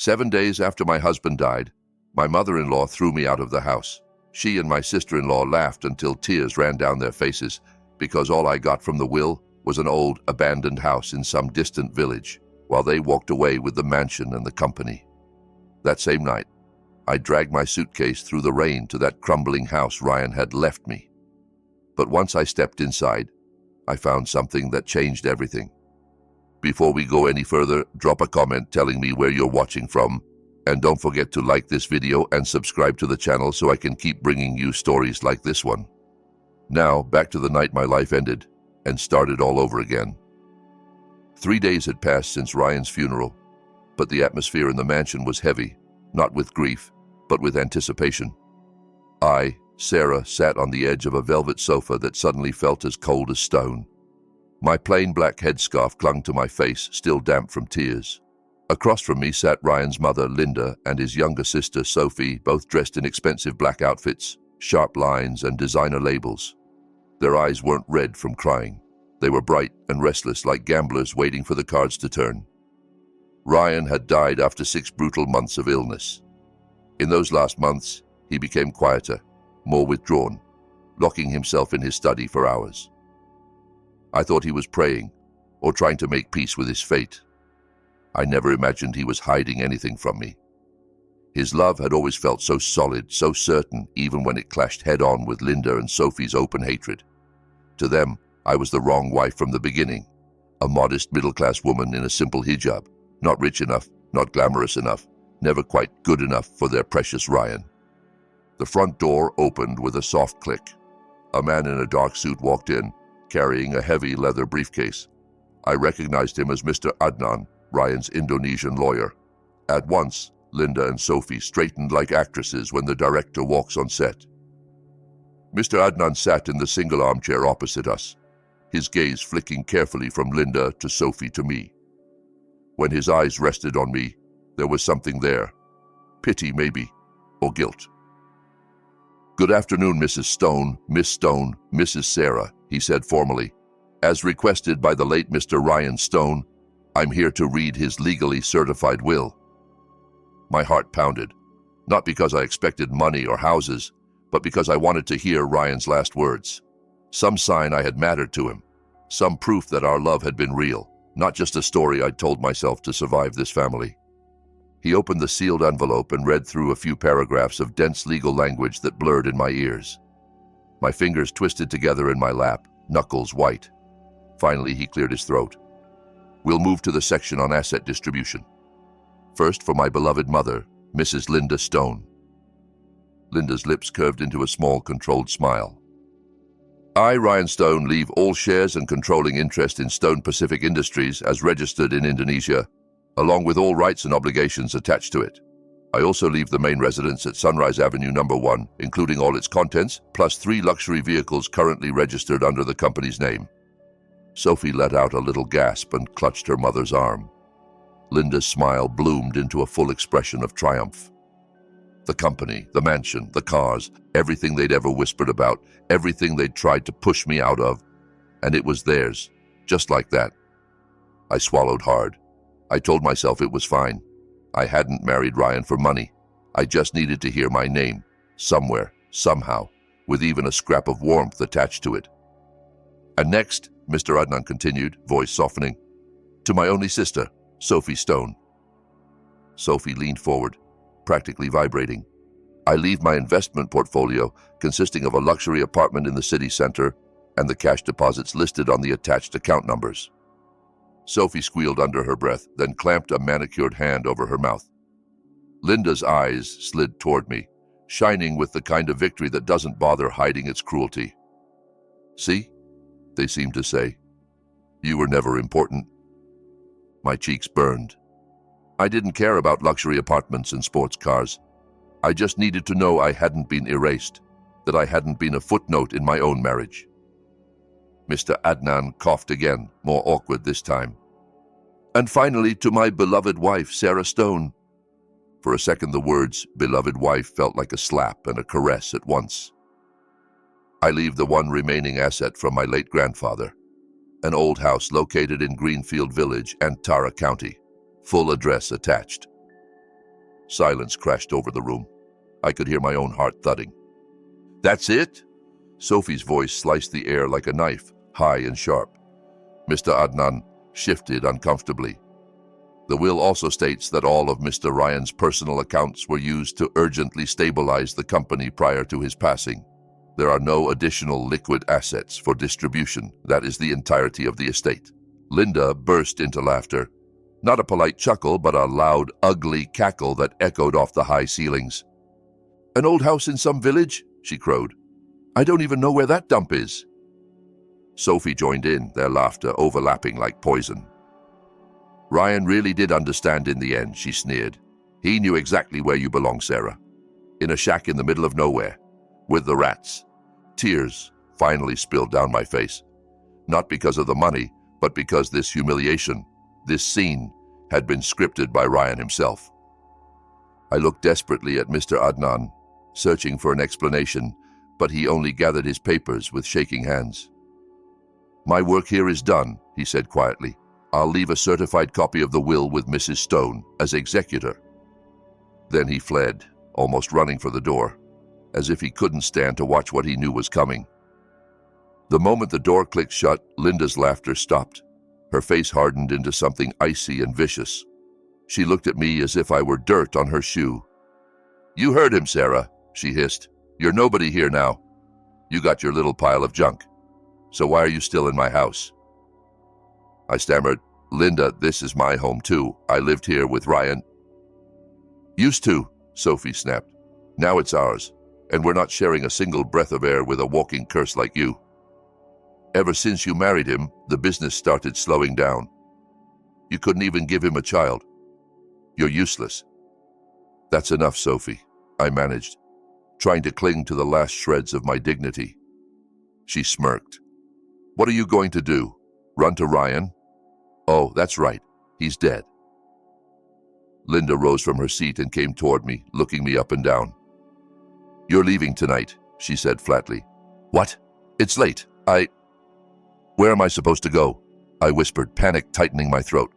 7 days after my husband died, my mother-in-law threw me out of the house. She and my sister-in-law laughed until tears ran down their faces because all I got from the will was an old, abandoned house in some distant village, while they walked away with the mansion and the company. That same night, I dragged my suitcase through the rain to that crumbling house Ryan had left me. But once I stepped inside, I found something that changed everything. Before we go any further, drop a comment telling me where you're watching from, and don't forget to like this video and subscribe to the channel so I can keep bringing you stories like this one. Now, back to the night my life ended and started all over again. 3 days had passed since Ryan's funeral, but the atmosphere in the mansion was heavy, not with grief, but with anticipation. I, Sarah, sat on the edge of a velvet sofa that suddenly felt as cold as stone. My plain black headscarf clung to my face, still damp from tears. Across from me sat Ryan's mother, Linda, and his younger sister, Sophie, both dressed in expensive black outfits, sharp lines, and designer labels. Their eyes weren't red from crying. They were bright and restless, like gamblers waiting for the cards to turn. Ryan had died after 6 brutal months of illness. In those last months, he became quieter, more withdrawn, locking himself in his study for hours. I thought he was praying or trying to make peace with his fate. I never imagined he was hiding anything from me. His love had always felt so solid, so certain, even when it clashed head-on with Linda and Sophie's open hatred. To them, I was the wrong wife from the beginning, a modest middle-class woman in a simple hijab, not rich enough, not glamorous enough, never quite good enough for their precious Ryan. The front door opened with a soft click. A man in a dark suit walked in, carrying a heavy leather briefcase. I recognized him as Mr. Adnan, Ryan's Indonesian lawyer. At once, Linda and Sophie straightened like actresses when the director walks on set. Mr. Adnan sat in the single armchair opposite us, his gaze flicking carefully from Linda to Sophie to me. When his eyes rested on me, there was something there. Pity, maybe, or guilt. "Good afternoon, Mrs. Stone, Miss Stone, Mrs. Sarah," he said formally. "As requested by the late Mr. Ryan Stone, I'm here to read his legally certified will." My heart pounded, not because I expected money or houses, but because I wanted to hear Ryan's last words. Some sign I had mattered to him, some proof that our love had been real, not just a story I'd told myself to survive this family. He opened the sealed envelope and read through a few paragraphs of dense legal language that blurred in my ears. My fingers twisted together in my lap, knuckles white. Finally, he cleared his throat. "We'll move to the section on asset distribution. First, for my beloved mother, Mrs. Linda Stone." Linda's lips curved into a small, controlled smile. "I, Ryan Stone, leave all shares and controlling interest in Stone Pacific Industries as registered in Indonesia, along with all rights and obligations attached to it. I also leave the main residence at Sunrise Avenue No. 1, including all its contents, plus 3 luxury vehicles currently registered under the company's name." Sophie let out a little gasp and clutched her mother's arm. Linda's smile bloomed into a full expression of triumph. The company, the mansion, the cars, everything they'd ever whispered about, everything they'd tried to push me out of, and it was theirs, just like that. I swallowed hard. I told myself it was fine. I hadn't married Ryan for money. I just needed to hear my name, somewhere, somehow, with even a scrap of warmth attached to it. "And next," Mr. Adnan continued, voice softening, "to my only sister, Sophie Stone." Sophie leaned forward, practically vibrating. "I leave my investment portfolio, consisting of a luxury apartment in the city center and the cash deposits listed on the attached account numbers." Sophie squealed under her breath, then clamped a manicured hand over her mouth. Linda's eyes slid toward me, shining with the kind of victory that doesn't bother hiding its cruelty. "See?" they seemed to say. "You were never important." My cheeks burned. I didn't care about luxury apartments and sports cars. I just needed to know I hadn't been erased, that I hadn't been a footnote in my own marriage. Mr. Adnan coughed again, more awkward this time. "And finally, to my beloved wife, Sarah Stone." For a second, the words "beloved wife" felt like a slap and a caress at once. "I leave the one remaining asset from my late grandfather, an old house located in Greenfield Village, Antara County. Full address attached." Silence crashed over the room. I could hear my own heart thudding. "That's it?" Sophie's voice sliced the air like a knife, high and sharp. Mr. Adnan shifted uncomfortably. "The will also states that all of Mr. Ryan's personal accounts were used to urgently stabilize the company prior to his passing. There are no additional liquid assets for distribution. That is the entirety of the estate." Linda burst into laughter. Not a polite chuckle, but a loud, ugly cackle that echoed off the high ceilings. "An old house in some village?" she crowed. "I don't even know where that dump is." Sophie joined in, their laughter overlapping like poison. "Ryan really did understand in the end," she sneered. "He knew exactly where you belong, Sarah. In a shack in the middle of nowhere, with the rats." Tears finally spilled down my face. Not because of the money, but because this humiliation, this scene, had been scripted by Ryan himself. I looked desperately at Mr. Adnan, searching for an explanation, but he only gathered his papers with shaking hands. "My work here is done," he said quietly. "I'll leave a certified copy of the will with Mrs. Stone as executor." Then he fled, almost running for the door, as if he couldn't stand to watch what he knew was coming. The moment the door clicked shut, Linda's laughter stopped. Her face hardened into something icy and vicious. She looked at me as if I were dirt on her shoe. "You heard him, Sarah," she hissed. "You're nobody here now. You got your little pile of junk. So why are you still in my house?" I stammered, "Linda, this is my home too. I lived here with Ryan." "Used to," Sophie snapped. "Now it's ours, and we're not sharing a single breath of air with a walking curse like you. Ever since you married him, the business started slowing down. You couldn't even give him a child. You're useless." "That's enough, Sophie," I managed, trying to cling to the last shreds of my dignity. She smirked. "What are you going to do? Run to Ryan? Oh, that's right. He's dead." Linda rose from her seat and came toward me, looking me up and down. "You're leaving tonight," she said flatly. "What? It's late. Where am I supposed to go?" I whispered, panic tightening my throat.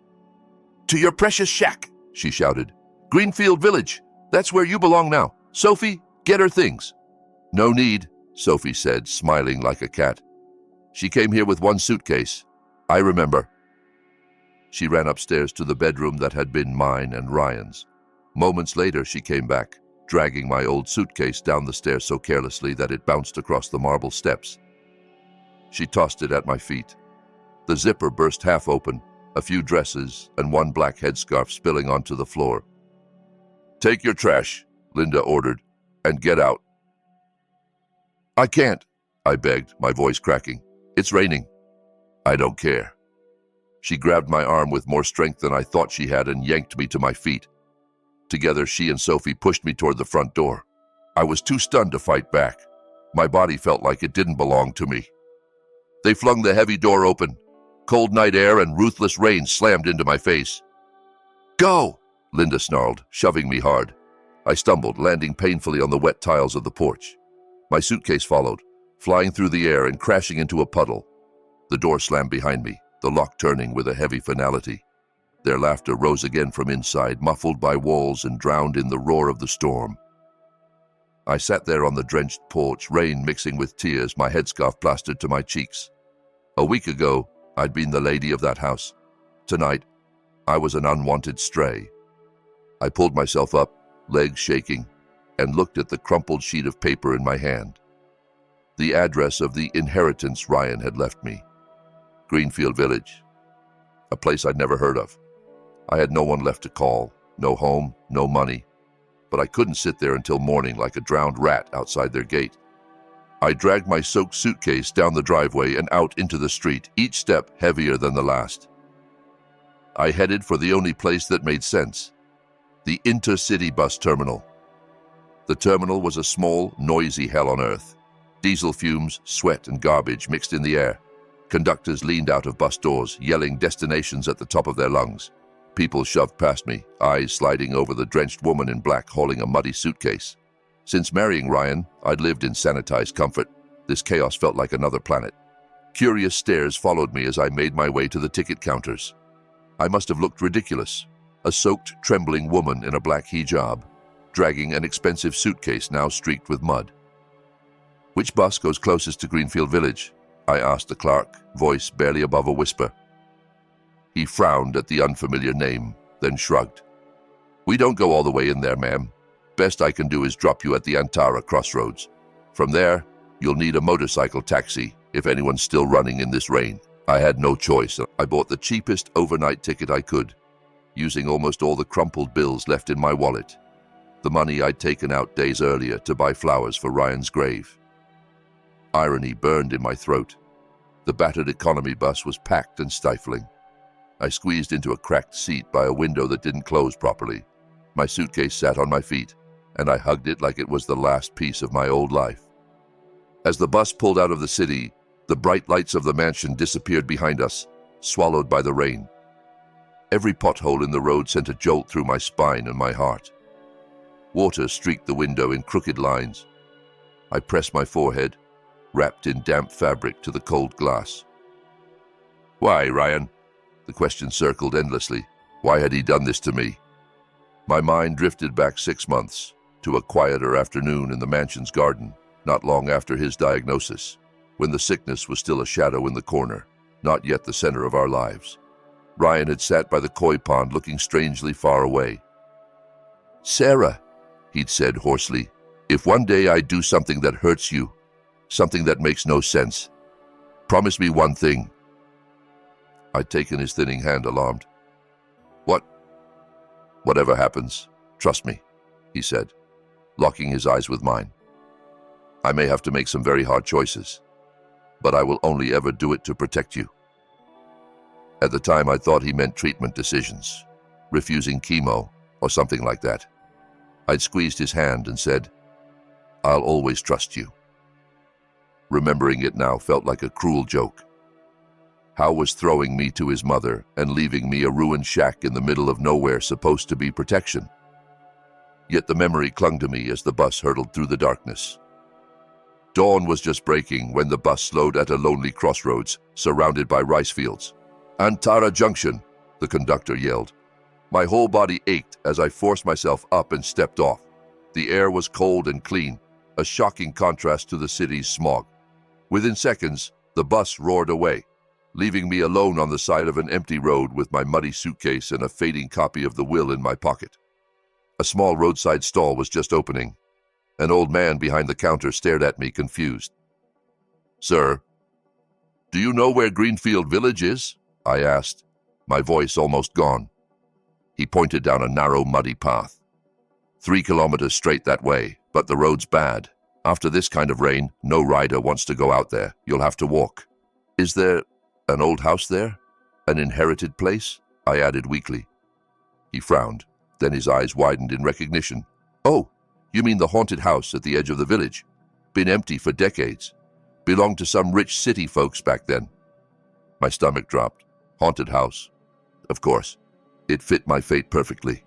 "To your precious shack," she shouted. "Greenfield Village. That's where you belong now. Sophie, get her things." "No need," Sophie said, smiling like a cat. "She came here with one suitcase. I remember." She ran upstairs to the bedroom that had been mine and Ryan's. Moments later, she came back, dragging my old suitcase down the stairs so carelessly that it bounced across the marble steps. She tossed it at my feet. The zipper burst half open, a few dresses and one black headscarf spilling onto the floor. "Take your trash," Linda ordered, "and get out." "I can't," I begged, my voice cracking. "It's raining." "I don't care." She grabbed my arm with more strength than I thought she had and yanked me to my feet. Together, she and Sophie pushed me toward the front door. I was too stunned to fight back. My body felt like it didn't belong to me. They flung the heavy door open. Cold night air and ruthless rain slammed into my face. "Go!" Linda snarled, shoving me hard. I stumbled, landing painfully on the wet tiles of the porch. My suitcase followed, flying through the air and crashing into a puddle. The door slammed behind me, the lock turning with a heavy finality. Their laughter rose again from inside, muffled by walls and drowned in the roar of the storm. I sat there on the drenched porch, rain mixing with tears, my headscarf plastered to my cheeks. A week ago, I'd been the lady of that house. Tonight, I was an unwanted stray. I pulled myself up, legs shaking, and looked at the crumpled sheet of paper in my hand. The address of the inheritance Ryan had left me. Greenfield Village. A place I'd never heard of. I had no one left to call, no home, no money. But I couldn't sit there until morning like a drowned rat outside their gate. I dragged my soaked suitcase down the driveway and out into the street, each step heavier than the last. I headed for the only place that made sense, the intercity bus terminal. The terminal was a small, noisy hell on earth. Diesel fumes, sweat, and garbage mixed in the air. Conductors leaned out of bus doors, yelling destinations at the top of their lungs. People shoved past me, eyes sliding over the drenched woman in black hauling a muddy suitcase. Since marrying Ryan, I'd lived in sanitized comfort. This chaos felt like another planet. Curious stares followed me as I made my way to the ticket counters. I must have looked ridiculous. a soaked, trembling woman in a black hijab, dragging an expensive suitcase now streaked with mud. "Which bus goes closest to Greenfield Village?" I asked the clerk, voice barely above a whisper. He frowned at the unfamiliar name, then shrugged. "We don't go all the way in there, ma'am. Best I can do is drop you at the Antara crossroads. From there, you'll need a motorcycle taxi if anyone's still running in this rain." I had no choice. I bought the cheapest overnight ticket I could, using almost all the crumpled bills left in my wallet, the money I'd taken out days earlier to buy flowers for Ryan's grave. Irony burned in my throat. The battered economy bus was packed and stifling. I squeezed into a cracked seat by a window that didn't close properly. My suitcase sat on my feet, and I hugged it like it was the last piece of my old life. As the bus pulled out of the city, the bright lights of the mansion disappeared behind us, swallowed by the rain. Every pothole in the road sent a jolt through my spine and my heart. Water streaked the window in crooked lines. I pressed my forehead, wrapped in damp fabric, to the cold glass. "Why, Ryan?" The question circled endlessly. Why had he done this to me? My mind drifted back 6 months, to a quieter afternoon in the mansion's garden, not long after his diagnosis, when the sickness was still a shadow in the corner, not yet the center of our lives. Ryan had sat by the koi pond looking strangely far away. "Sarah," he'd said hoarsely, "if one day I do something that hurts you, something that makes no sense, promise me one thing." I'd taken his thinning hand, alarmed. "What?" "Whatever happens, trust me," he said, locking his eyes with mine. "I may have to make some very hard choices, but I will only ever do it to protect you." At the time, I thought he meant treatment decisions, refusing chemo or something like that. I'd squeezed his hand and said, "I'll always trust you." Remembering it now felt like a cruel joke. How was throwing me to his mother and leaving me a ruined shack in the middle of nowhere supposed to be protection? Yet the memory clung to me as the bus hurtled through the darkness. Dawn was just breaking when the bus slowed at a lonely crossroads, surrounded by rice fields. "Antara Junction," the conductor yelled. My whole body ached as I forced myself up and stepped off. The air was cold and clean, a shocking contrast to the city's smog. Within seconds, the bus roared away, leaving me alone on the side of an empty road with my muddy suitcase and a fading copy of the will in my pocket. A small roadside stall was just opening. An old man behind the counter stared at me, confused. "Sir, do you know where Greenfield Village is?" I asked, my voice almost gone. He pointed down a narrow, muddy path. 3 kilometers straight that way, but the road's bad. After this kind of rain, no rider wants to go out there. You'll have to walk. "Is there an old house there? An inherited place?" I added weakly. He frowned, then his eyes widened in recognition. "Oh, you mean the haunted house at the edge of the village? Been empty for decades. Belonged to some rich city folks back then." My stomach dropped. Haunted house. Of course. It fit my fate perfectly.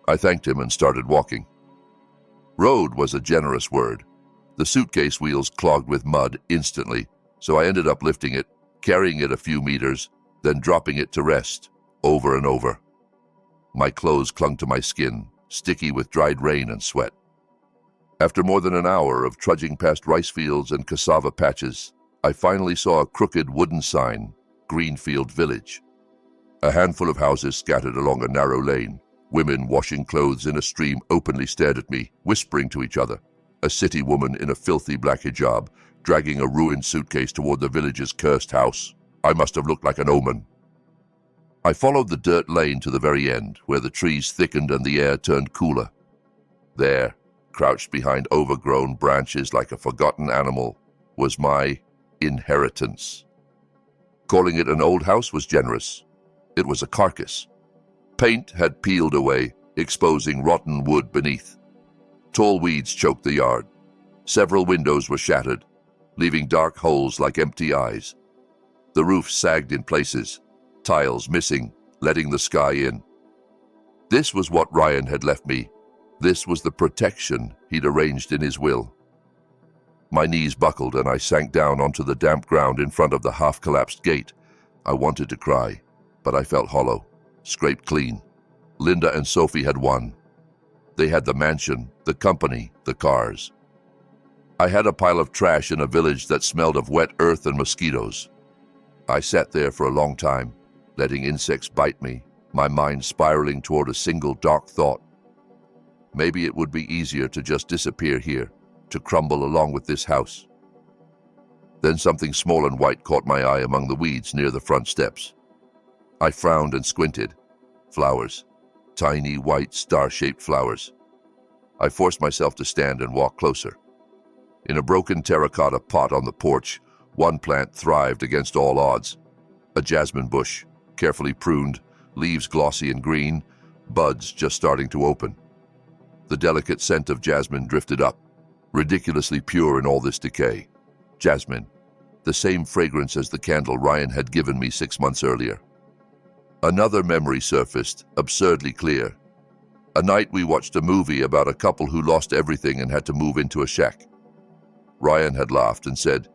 I thanked him and started walking. Road was a generous word. The suitcase wheels clogged with mud instantly, so I ended up lifting it, carrying it a few meters, then dropping it to rest, over and over. My clothes clung to my skin, sticky with dried rain and sweat. After more than an hour of trudging past rice fields and cassava patches, I finally saw a crooked wooden sign, Greenfield Village. A handful of houses scattered along a narrow lane. Women washing clothes in a stream openly stared at me, whispering to each other. A city woman in a filthy black hijab, dragging a ruined suitcase toward the village's cursed house. I must have looked like an omen. I followed the dirt lane to the very end, where the trees thickened and the air turned cooler. There, crouched behind overgrown branches like a forgotten animal, was my inheritance. Calling it an old house was generous. It was a carcass. Paint had peeled away, exposing rotten wood beneath. Tall weeds choked the yard. Several windows were shattered, leaving dark holes like empty eyes. The roof sagged in places, tiles missing, letting the sky in. This was what Ryan had left me. This was the protection he'd arranged in his will. My knees buckled and I sank down onto the damp ground in front of the half-collapsed gate. I wanted to cry, but I felt hollow. scraped clean. Linda and Sophie had won. They had the mansion, the company, the cars. I had a pile of trash in a village that smelled of wet earth and mosquitoes. I sat there for a long time, letting insects bite me, my mind spiraling toward a single dark thought. Maybe it would be easier to just disappear here, to crumble along with this house. Then something small and white caught my eye among the weeds near the front steps. I frowned and squinted. Flowers. Tiny, white, star-shaped flowers. I forced myself to stand and walk closer. In a broken terracotta pot on the porch, one plant thrived against all odds. A jasmine bush, carefully pruned, leaves glossy and green, buds just starting to open. The delicate scent of jasmine drifted up, ridiculously pure in all this decay. Jasmine, the same fragrance as the candle Ryan had given me 6 months earlier. Another memory surfaced, absurdly clear. A night we watched a movie about a couple who lost everything and had to move into a shack. Ryan had laughed and said,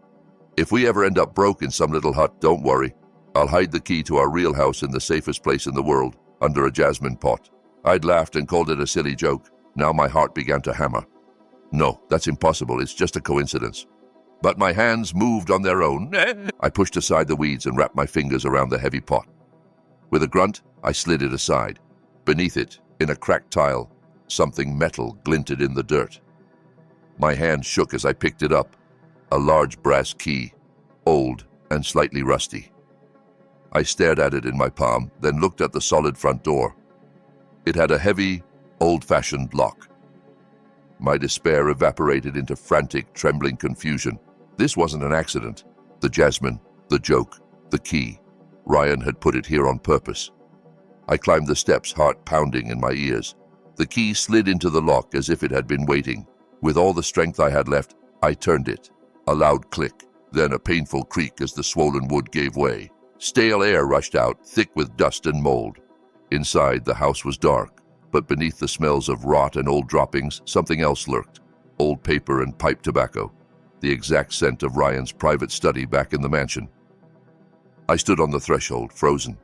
"If we ever end up broke in some little hut, don't worry. I'll hide the key to our real house in the safest place in the world, under a jasmine pot." I'd laughed and called it a silly joke. Now my heart began to hammer. No, that's impossible. It's just a coincidence. But my hands moved on their own. I pushed aside the weeds and wrapped my fingers around the heavy pot. With a grunt, I slid it aside. Beneath it, in a cracked tile, something metal glinted in the dirt. My hand shook as I picked it up. A large brass key, old and slightly rusty. I stared at it in my palm, then looked at the solid front door. It had a heavy, old-fashioned lock. My despair evaporated into frantic, trembling confusion. This wasn't an accident. The jasmine, the joke, the key. Ryan had put it here on purpose. I climbed the steps, heart pounding in my ears. The key slid into the lock as if it had been waiting. With all the strength I had left, I turned it. A loud click, then a painful creak as the swollen wood gave way. Stale air rushed out, thick with dust and mold. Inside, the house was dark, but beneath the smells of rot and old droppings, something else lurked. Old paper and pipe tobacco. The exact scent of Ryan's private study back in the mansion. I stood on the threshold, frozen.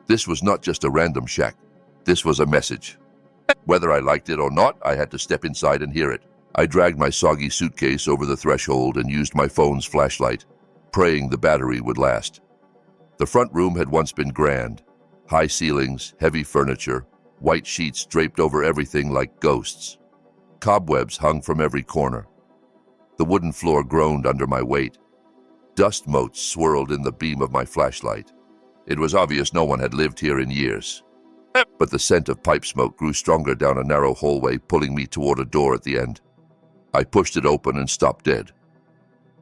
This was not just a random shack. This was a message. Whether I liked it or not, I had to step inside and hear it. I dragged my soggy suitcase over the threshold and used my phone's flashlight, praying the battery would last. The front room had once been grand. High ceilings, heavy furniture, white sheets draped over everything like ghosts. Cobwebs hung from every corner. The wooden floor groaned under my weight. Dust motes swirled in the beam of my flashlight. It was obvious no one had lived here in years. But the scent of pipe smoke grew stronger down a narrow hallway, pulling me toward a door at the end. I pushed it open and stopped dead.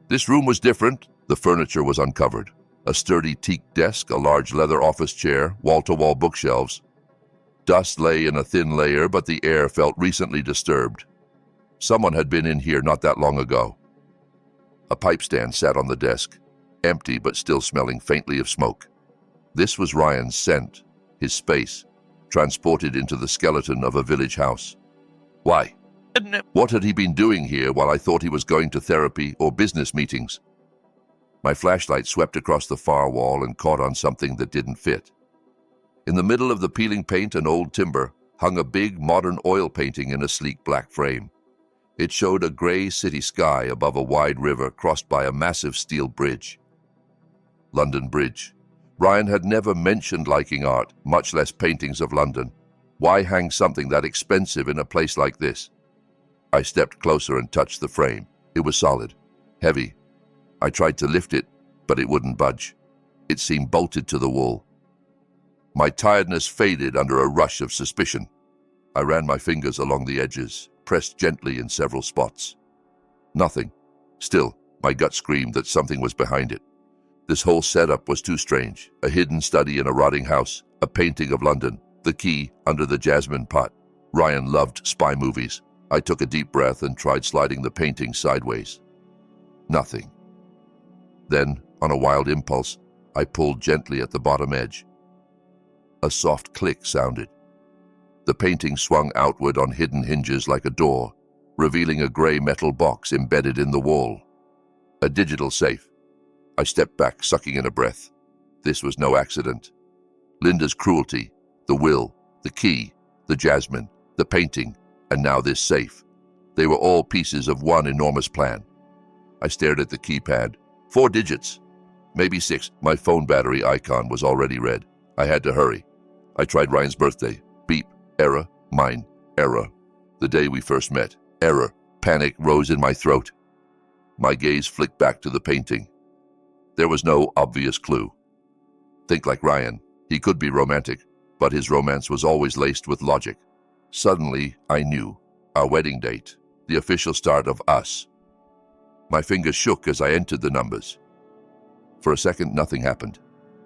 This room was different. The furniture was uncovered. A sturdy teak desk, a large leather office chair, wall-to-wall bookshelves. Dust lay in a thin layer, but the air felt recently disturbed. Someone had been in here not that long ago. A pipe stand sat on the desk, empty but still smelling faintly of smoke. This was Ryan's scent, his space, transported into the skeleton of a village house. Why? What had he been doing here while I thought he was going to therapy or business meetings? My flashlight swept across the far wall and caught on something that didn't fit. In the middle of the peeling paint and old timber hung a big modern oil painting in a sleek black frame. It showed a gray city sky above a wide river crossed by a massive steel bridge. London Bridge. Ryan had never mentioned liking art, much less paintings of London. Why hang something that expensive in a place like this? I stepped closer and touched the frame. It was solid, heavy. I tried to lift it, but it wouldn't budge. It seemed bolted to the wall. My tiredness faded under a rush of suspicion. I ran my fingers along the edges, pressed gently in several spots. Nothing. Still, my gut screamed that something was behind it. This whole setup was too strange. A hidden study in a rotting house, a painting of London, the key under the jasmine pot. Ryan loved spy movies. I took a deep breath and tried sliding the painting sideways. Nothing. Then, on a wild impulse, I pulled gently at the bottom edge. A soft click sounded. The painting swung outward on hidden hinges like a door, revealing a gray metal box embedded in the wall. A digital safe. I stepped back, sucking in a breath. This was no accident. Linda's cruelty, the will, the key, the jasmine, the painting, and now this safe. They were all pieces of one enormous plan. I stared at the keypad. 4 digits. Maybe 6. My phone battery icon was already red. I had to hurry. I tried Ryan's birthday. Beep. Error. Mine. Error. The day we first met. Error. Panic rose in my throat. My gaze flicked back to the painting. There was no obvious clue. Think like Ryan. He could be romantic, but his romance was always laced with logic. Suddenly, I knew. Our wedding date. The official start of us. My fingers shook as I entered the numbers. For a second, nothing happened.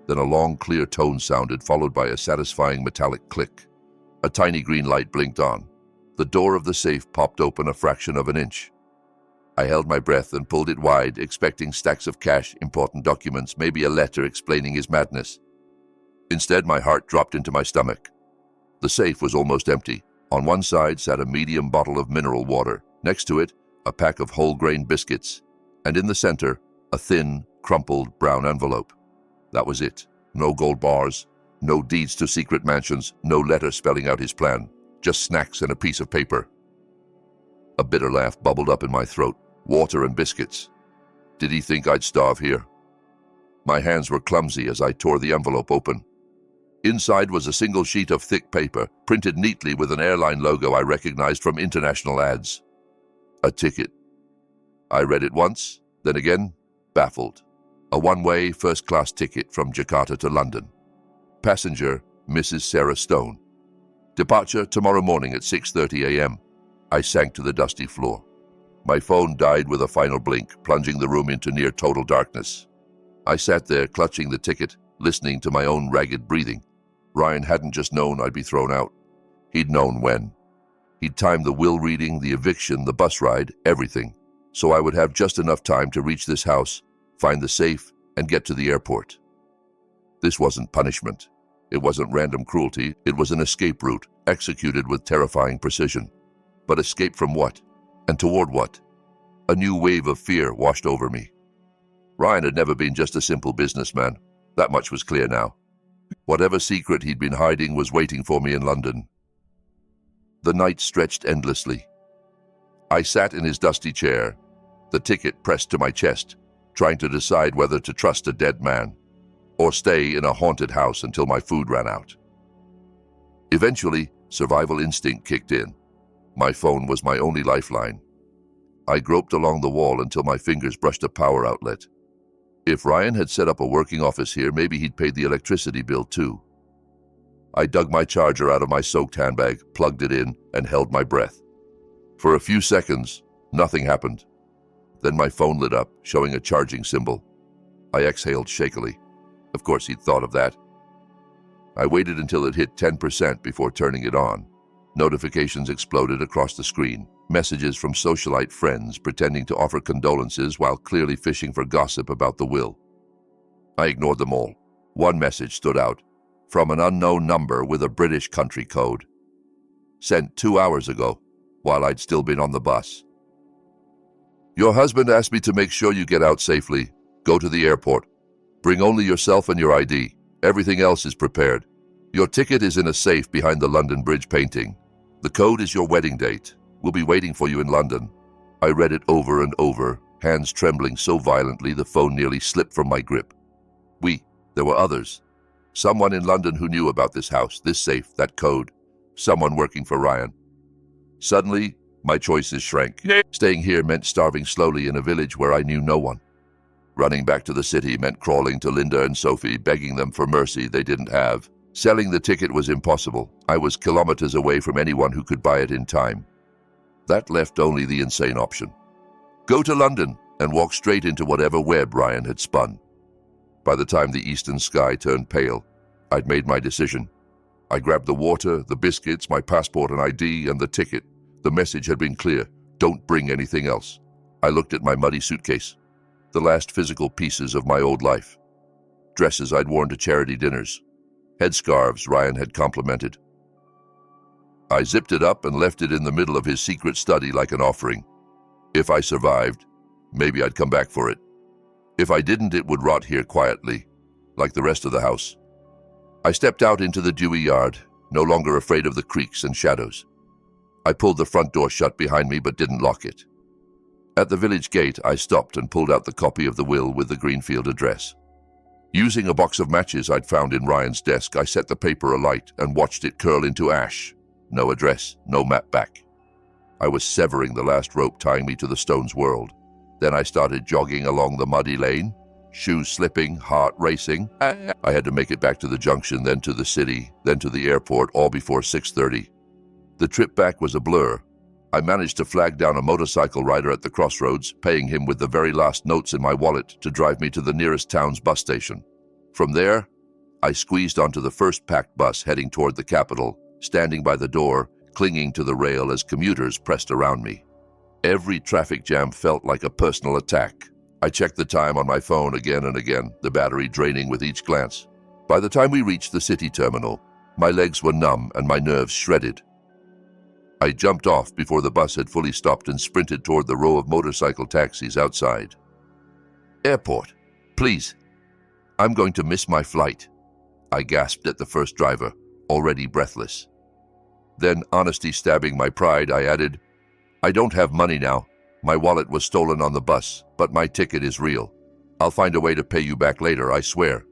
Then a long, clear tone sounded, followed by a satisfying metallic click. A tiny green light blinked on. The door of the safe popped open a fraction of an inch. I held my breath and pulled it wide, expecting stacks of cash, important documents, maybe a letter explaining his madness. Instead, my heart dropped into my stomach. The safe was almost empty. On one side sat a medium bottle of mineral water. Next to it, a pack of whole-grain biscuits. And in the center, a thin, crumpled brown envelope. That was it. No gold bars, no deeds to secret mansions, no letter spelling out his plan. Just snacks and a piece of paper. A bitter laugh bubbled up in my throat. Water and biscuits. Did he think I'd starve here? My hands were clumsy as I tore the envelope open. Inside was a single sheet of thick paper, printed neatly with an airline logo I recognized from international ads. A ticket. I read it once, then again, baffled. A one-way, first-class ticket from Jakarta to London. Passenger, Mrs. Sarah Stone. Departure tomorrow morning at 6:30 a.m. I sank to the dusty floor. My phone died with a final blink, plunging the room into near total darkness. I sat there, clutching the ticket, listening to my own ragged breathing. Ryan hadn't just known I'd be thrown out. He'd known when. He'd timed the will reading, the eviction, the bus ride, everything, so I would have just enough time to reach this house, find the safe, and get to the airport. This wasn't punishment. It wasn't random cruelty. It was an escape route, executed with terrifying precision. But escape from what? And toward what? A new wave of fear washed over me. Ryan had never been just a simple businessman. That much was clear now. Whatever secret he'd been hiding was waiting for me in London. The night stretched endlessly. I sat in his dusty chair, the ticket pressed to my chest, trying to decide whether to trust a dead man or stay in a haunted house until my food ran out. Eventually, survival instinct kicked in. My phone was my only lifeline. I groped along the wall until my fingers brushed a power outlet. If Ryan had set up a working office here, maybe he'd paid the electricity bill too. I dug my charger out of my soaked handbag, plugged it in, and held my breath. For a few seconds, nothing happened. Then my phone lit up, showing a charging symbol. I exhaled shakily. Of course he'd thought of that. I waited until it hit 10% before turning it on. Notifications exploded across the screen. Messages from socialite friends pretending to offer condolences while clearly fishing for gossip about the will. I ignored them all. One message stood out. From an unknown number with a British country code. Sent 2 hours ago, while I'd still been on the bus. Your husband asked me to make sure you get out safely. Go to the airport. Bring only yourself and your ID. Everything else is prepared. Your ticket is in a safe behind the London Bridge painting. The code is your wedding date. We'll be waiting for you in London. I read it over and over, hands trembling so violently the phone nearly slipped from my grip. There were others. Someone in London who knew about this house, this safe, that code. Someone working for Ryan. Suddenly, my choices shrank. Staying here meant starving slowly in a village where I knew no one. Running back to the city meant crawling to Linda and Sophie, begging them for mercy they didn't have. Selling the ticket was impossible. I was kilometers away from anyone who could buy it in time. That left only the insane option. Go to London and walk straight into whatever web Ryan had spun. By the time the eastern sky turned pale, I'd made my decision. I grabbed the water, the biscuits, my passport and ID, and the ticket. The message had been clear. Don't bring anything else. I looked at my muddy suitcase. The last physical pieces of my old life. Dresses I'd worn to charity dinners. Headscarves Ryan had complimented. I zipped it up and left it in the middle of his secret study like an offering. If I survived, maybe I'd come back for it. If I didn't, it would rot here quietly, like the rest of the house. I stepped out into the dewy yard, no longer afraid of the creaks and shadows. I pulled the front door shut behind me but didn't lock it. At the village gate, I stopped and pulled out the copy of the will with the Greenfield address. Using a box of matches I'd found in Ryan's desk, I set the paper alight and watched it curl into ash. No address, no map back. I was severing the last rope tying me to the stone's world. Then I started jogging along the muddy lane, shoes slipping, heart racing. I had to make it back to the junction, then to the city, then to the airport, all before 6:30. The trip back was a blur. I managed to flag down a motorcycle rider at the crossroads, paying him with the very last notes in my wallet to drive me to the nearest town's bus station. From there, I squeezed onto the first packed bus heading toward the capital, standing by the door, clinging to the rail as commuters pressed around me. Every traffic jam felt like a personal attack. I checked the time on my phone again and again, the battery draining with each glance. By the time we reached the city terminal, my legs were numb and my nerves shredded. I jumped off before the bus had fully stopped and sprinted toward the row of motorcycle taxis outside. "Airport, please. I'm going to miss my flight," I gasped at the first driver, already breathless. Then, honesty stabbing my pride, I added, "I don't have money now. My wallet was stolen on the bus, but my ticket is real. I'll find a way to pay you back later, I swear."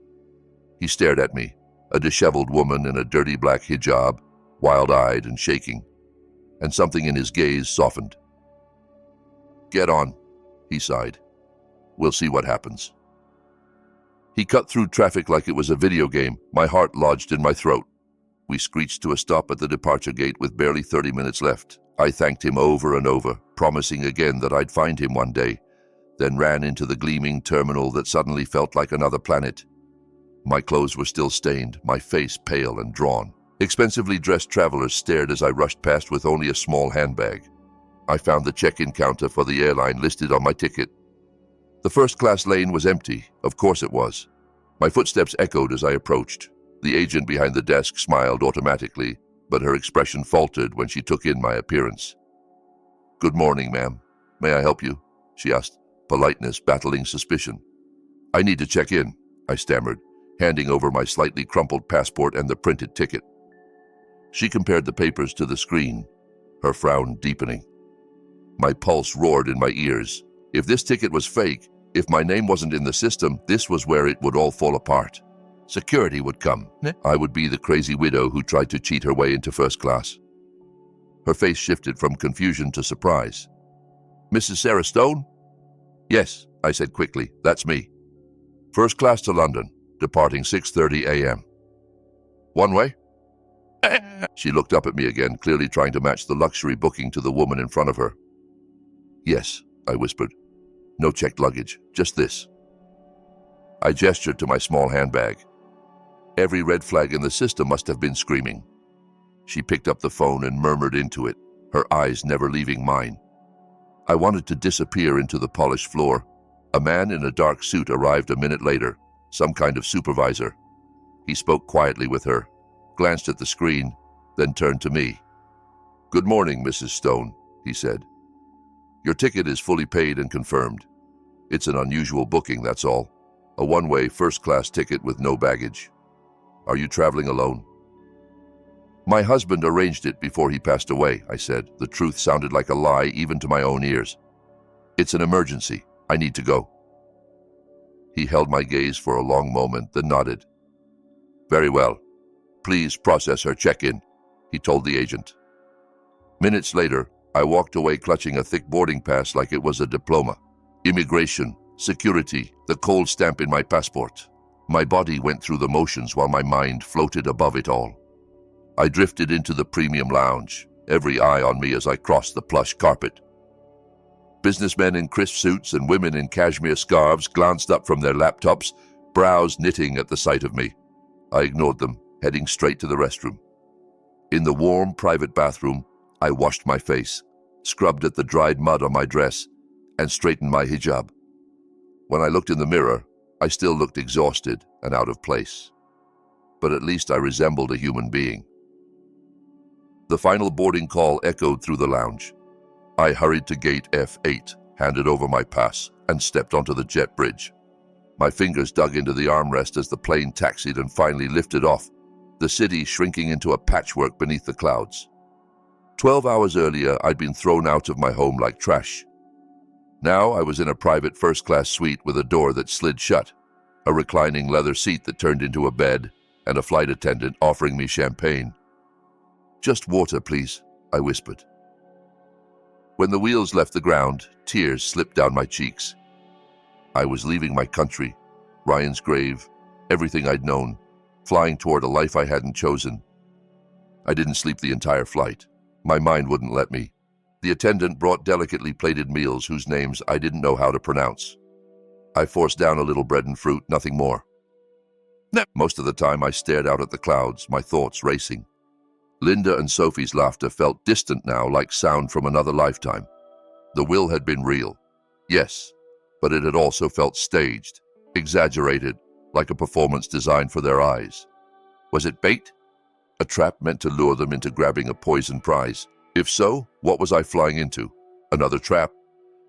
He stared at me, a disheveled woman in a dirty black hijab, wild-eyed and shaking, and something in his gaze softened. "Get on," he sighed. "We'll see what happens." He cut through traffic like it was a video game, my heart lodged in my throat. We screeched to a stop at the departure gate with barely 30 minutes left. I thanked him over and over, promising again that I'd find him one day, then ran into the gleaming terminal that suddenly felt like another planet. My clothes were still stained, my face pale and drawn. Expensively dressed travelers stared as I rushed past with only a small handbag. I found the check-in counter for the airline listed on my ticket. The first-class lane was empty. Of course it was. My footsteps echoed as I approached. The agent behind the desk smiled automatically, but her expression faltered when she took in my appearance. "Good morning, ma'am. May I help you?" she asked, politeness battling suspicion. "I need to check in," I stammered, handing over my slightly crumpled passport and the printed ticket. She compared the papers to the screen, her frown deepening. My pulse roared in my ears. If this ticket was fake, if my name wasn't in the system, this was where it would all fall apart. Security would come. I would be the crazy widow who tried to cheat her way into first class. Her face shifted from confusion to surprise. "Mrs. Sarah Stone?" "Yes," I said quickly. "That's me. First class to London, departing 6:30 a.m. "One way?" She looked up at me again, clearly trying to match the luxury booking to the woman in front of her. "Yes," I whispered. "No checked luggage, just this." I gestured to my small handbag. Every red flag in the system must have been screaming. She picked up the phone and murmured into it, her eyes never leaving mine. I wanted to disappear into the polished floor. A man in a dark suit arrived a minute later, some kind of supervisor. He spoke quietly with her, glanced at the screen, then turned to me. "Good morning, Mrs. Stone," he said. "Your ticket is fully paid and confirmed. It's an unusual booking, that's all. A one-way first-class ticket with no baggage. Are you traveling alone?" "My husband arranged it before he passed away," I said. The truth sounded like a lie even to my own ears. "It's an emergency. I need to go." He held my gaze for a long moment, then nodded. "Very well. Please process her check-in," he told the agent. Minutes later, I walked away clutching a thick boarding pass like it was a diploma. Immigration, security, the cold stamp in my passport. My body went through the motions while my mind floated above it all. I drifted into the premium lounge, every eye on me as I crossed the plush carpet. Businessmen in crisp suits and women in cashmere scarves glanced up from their laptops, brows knitting at the sight of me. I ignored them, heading straight to the restroom. In the warm, private bathroom, I washed my face, scrubbed at the dried mud on my dress, and straightened my hijab. When I looked in the mirror, I still looked exhausted and out of place. But at least I resembled a human being. The final boarding call echoed through the lounge. I hurried to gate F8, handed over my pass, and stepped onto the jet bridge. My fingers dug into the armrest as the plane taxied and finally lifted off, the city shrinking into a patchwork beneath the clouds. 12 hours earlier, I'd been thrown out of my home like trash. Now I was in a private first-class suite with a door that slid shut, a reclining leather seat that turned into a bed, and a flight attendant offering me champagne. "Just water, please," I whispered. When the wheels left the ground, tears slipped down my cheeks. I was leaving my country, Ryan's grave, everything I'd known, flying toward a life I hadn't chosen. I didn't sleep the entire flight. My mind wouldn't let me. The attendant brought delicately plated meals whose names I didn't know how to pronounce. I forced down a little bread and fruit, nothing more. Most of the time I stared out at the clouds, my thoughts racing. Linda and Sophie's laughter felt distant now, like sound from another lifetime. The will had been real, yes, but it had also felt staged, exaggerated, like a performance designed for their eyes. Was it bait? A trap meant to lure them into grabbing a poison prize? If so, what was I flying into? Another trap?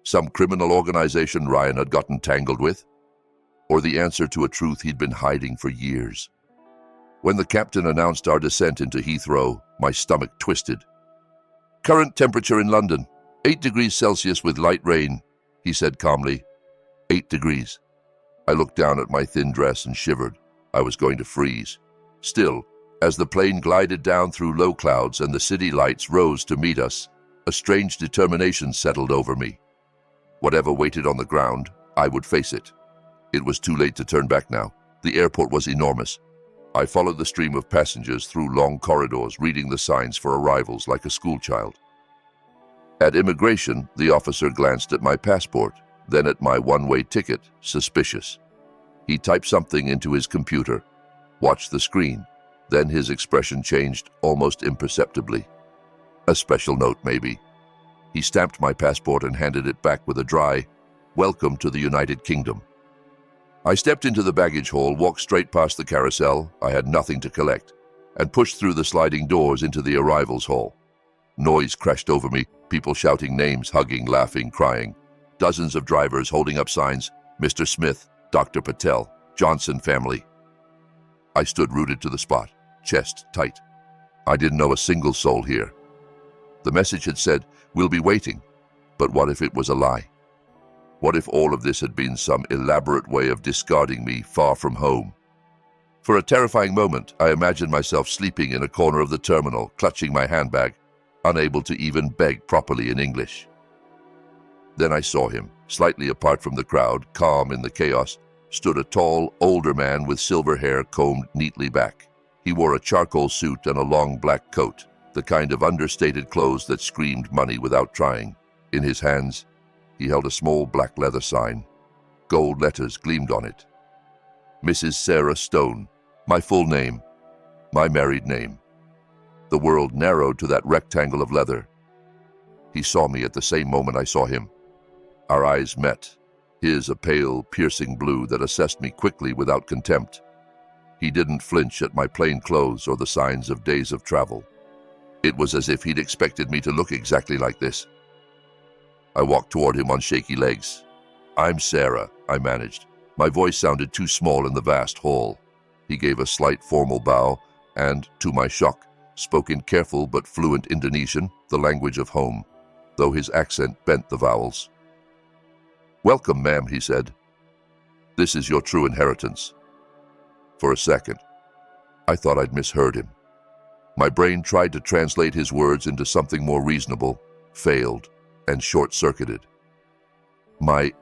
Some criminal organization Ryan had gotten tangled with? Or the answer to a truth he'd been hiding for years? When the captain announced our descent into Heathrow, my stomach twisted. "Current temperature in London, 8 degrees Celsius with light rain," he said calmly. 8 degrees. I looked down at my thin dress and shivered. I was going to freeze. Still, as the plane glided down through low clouds and the city lights rose to meet us, a strange determination settled over me. Whatever waited on the ground, I would face it. It was too late to turn back now. The airport was enormous. I followed the stream of passengers through long corridors, reading the signs for arrivals like a schoolchild. At immigration, the officer glanced at my passport, then at my one-way ticket, suspicious. He typed something into his computer, watched the screen, then his expression changed almost imperceptibly. A special note, maybe. He stamped my passport and handed it back with a dry, "Welcome to the United Kingdom." I stepped into the baggage hall, walked straight past the carousel, I had nothing to collect, and pushed through the sliding doors into the arrivals hall. Noise crashed over me, people shouting names, hugging, laughing, crying. Dozens of drivers holding up signs, "Mr. Smith, Dr. Patel, Johnson family." I stood rooted to the spot, chest tight. I didn't know a single soul here. The message had said, "We'll be waiting," but what if it was a lie? What if all of this had been some elaborate way of discarding me far from home? For a terrifying moment, I imagined myself sleeping in a corner of the terminal, clutching my handbag, unable to even beg properly in English. Then I saw him, slightly apart from the crowd, calm in the chaos, stood a tall, older man with silver hair combed neatly back. He wore a charcoal suit and a long black coat, the kind of understated clothes that screamed money without trying. In his hands, he held a small black leather sign. Gold letters gleamed on it. Mrs. Sarah Stone, my full name, my married name. The world narrowed to that rectangle of leather. He saw me at the same moment I saw him. Our eyes met, his a pale, piercing blue that assessed me quickly without contempt. He didn't flinch at my plain clothes or the signs of days of travel. It was as if he'd expected me to look exactly like this. I walked toward him on shaky legs. "I'm Sarah," I managed. My voice sounded too small in the vast hall. He gave a slight formal bow and, to my shock, spoke in careful but fluent Indonesian, the language of home, though his accent bent the vowels. "Welcome, ma'am," he said. "This is your true inheritance." For a second, I thought I'd misheard him. My brain tried to translate his words into something more reasonable, failed, and short-circuited. "My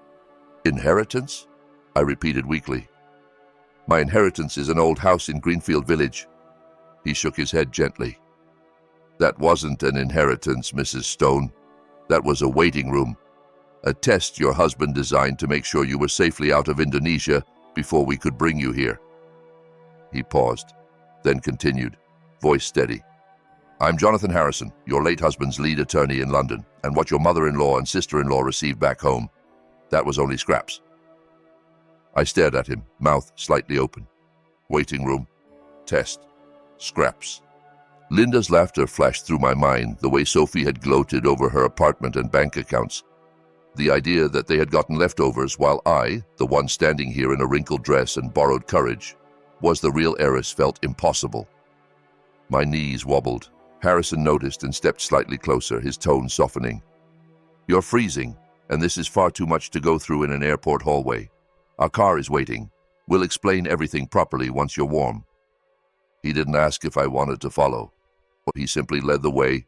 inheritance?" I repeated weakly. "My inheritance is an old house in Greenfield Village." He shook his head gently. "That wasn't an inheritance, Mrs. Stone. That was a waiting room. A test your husband designed to make sure you were safely out of Indonesia before we could bring you here." He paused, then continued, voice steady. "I'm Jonathan Harrison, your late husband's lead attorney in London, and what your mother-in-law and sister-in-law received back home, that was only scraps." I stared at him, mouth slightly open. Waiting room, test, scraps. Linda's laughter flashed through my mind, the way Sophie had gloated over her apartment and bank accounts. The idea that they had gotten leftovers while I, the one standing here in a wrinkled dress and borrowed courage, was the real heiress felt impossible. My knees wobbled. Harrison noticed and stepped slightly closer, his tone softening. "You're freezing, and this is far too much to go through in an airport hallway. Our car is waiting. We'll explain everything properly once you're warm." He didn't ask if I wanted to follow. He simply led the way,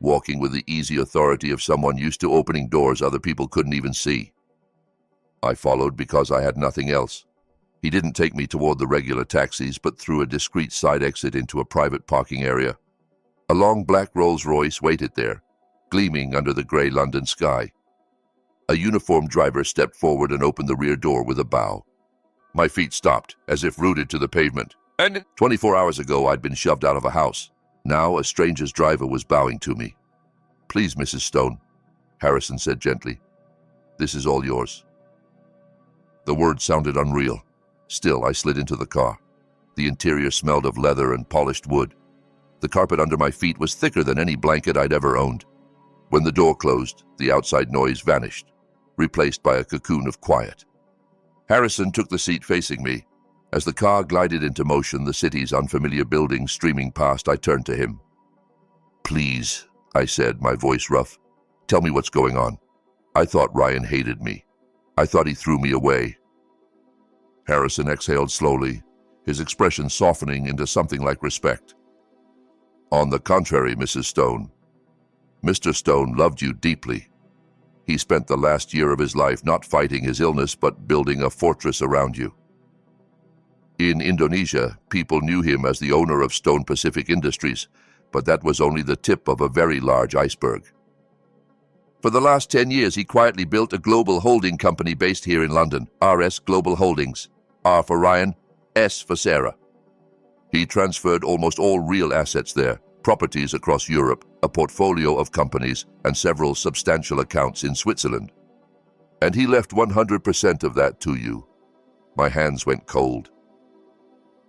walking with the easy authority of someone used to opening doors other people couldn't even see. I followed because I had nothing else. He didn't take me toward the regular taxis, but through a discreet side exit into a private parking area. A long black Rolls-Royce waited there, gleaming under the gray London sky. A uniformed driver stepped forward and opened the rear door with a bow. My feet stopped, as if rooted to the pavement. And 24 hours ago, I'd been shoved out of a house. Now, a stranger's driver was bowing to me. "Please, Mrs. Stone," Harrison said gently. "This is all yours." The words sounded unreal. Still, I slid into the car. The interior smelled of leather and polished wood. The carpet under my feet was thicker than any blanket I'd ever owned. When the door closed, the outside noise vanished, replaced by a cocoon of quiet. Harrison took the seat facing me. As the car glided into motion, the city's unfamiliar buildings streaming past, I turned to him. "Please," I said, my voice rough, "tell me what's going on. I thought Ryan hated me. I thought he threw me away." Harrison exhaled slowly, his expression softening into something like respect. "On the contrary, Mrs. Stone. Mr. Stone loved you deeply. He spent the last year of his life not fighting his illness, but building a fortress around you. In Indonesia, people knew him as the owner of Stone Pacific Industries, but that was only the tip of a very large iceberg. For the last 10 years, he quietly built a global holding company based here in London, RS Global Holdings. R for Ryan, S for Sarah. He transferred almost all real assets there, properties across Europe, a portfolio of companies, and several substantial accounts in Switzerland. And he left 100% of that to you." My hands went cold.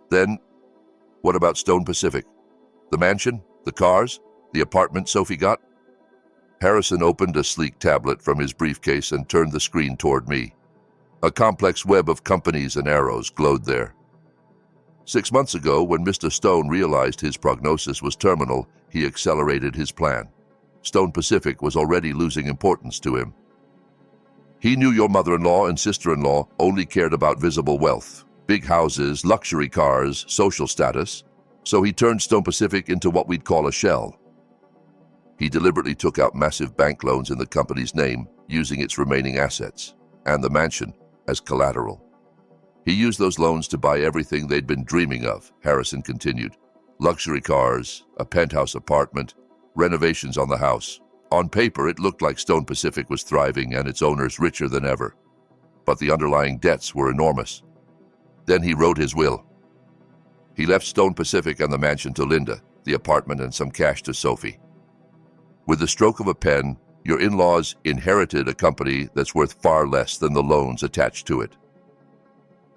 "Then, what about Stone Pacific? The mansion? The cars? The apartment Sophie got?" Harrison opened a sleek tablet from his briefcase and turned the screen toward me. A complex web of companies and arrows glowed there. 6 months ago, when Mr. Stone realized his prognosis was terminal, he accelerated his plan. Stone Pacific was already losing importance to him. He knew your mother-in-law and sister-in-law only cared about visible wealth, big houses, luxury cars, social status, so he turned Stone Pacific into what we'd call a shell. He deliberately took out massive bank loans in the company's name, using its remaining assets, and the mansion, as collateral. He used those loans to buy everything they'd been dreaming of, Harrison continued. Luxury cars, a penthouse apartment, renovations on the house. On paper, it looked like Stone Pacific was thriving and its owners richer than ever. But the underlying debts were enormous. Then he wrote his will. He left Stone Pacific and the mansion to Linda, the apartment and some cash to Sophie. With the stroke of a pen, your in-laws inherited a company that's worth far less than the loans attached to it.